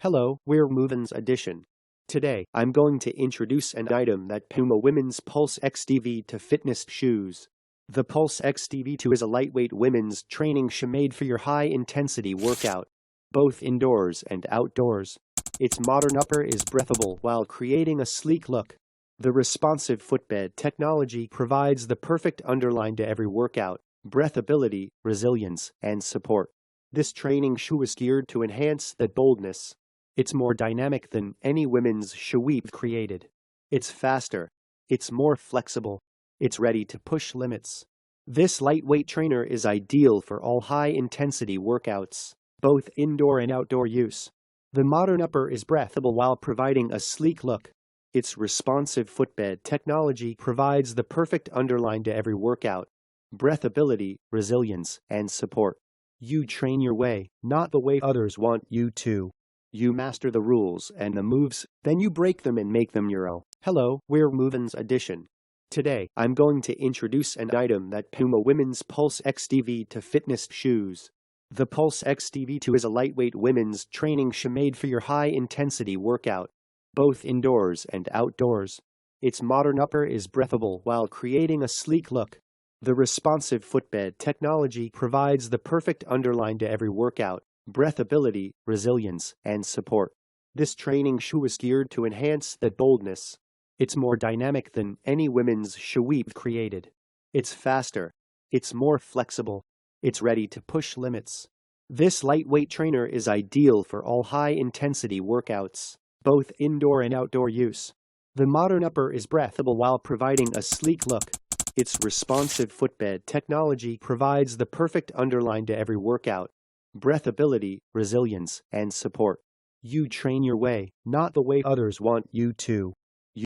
Hello, we're MovinsEdition. Today, I'm going to introduce an item that Puma Women's Pulse XDV to fitness shoes. The Pulse XDV2 is a lightweight women's training shoe made for your high-intensity workout, both indoors and outdoors. Its modern upper is breathable while creating a sleek look. The responsive footbed technology provides the perfect underline to every workout: breathability, resilience, and support. This training shoe is geared to enhance that boldness. It's more dynamic than any women's shoe we've created. It's faster. It's more flexible. It's ready to push limits. This lightweight trainer is ideal for all high-intensity workouts, both indoor and outdoor use. The modern upper is breathable while providing a sleek look. Its responsive footbed technology provides the perfect underline to every workout: breathability, resilience, and support. You train your way, not the way others want you to. You master the rules and the moves, then you break them and make them your own. Hello, we're MovinsEdition. Today, I'm going to introduce an item that Puma Women's Pulse XDV to fitness shoes. The Pulse XDV2 is a lightweight women's training shoe made for your high-intensity workout, both indoors and outdoors. Its modern upper is breathable while creating a sleek look. The responsive footbed technology provides the perfect underline to every workout: breathability, resilience, and support. This training shoe is geared to enhance that boldness. It's more dynamic than any women's shoe we've created. It's faster. It's more flexible. It's ready to push limits. This lightweight trainer is ideal for all high-intensity workouts, both indoor and outdoor use. The modern upper is breathable while providing a sleek look. Its responsive footbed technology provides the perfect underline to every workout: breathability, resilience, and support. You train your way, not the way others want you to.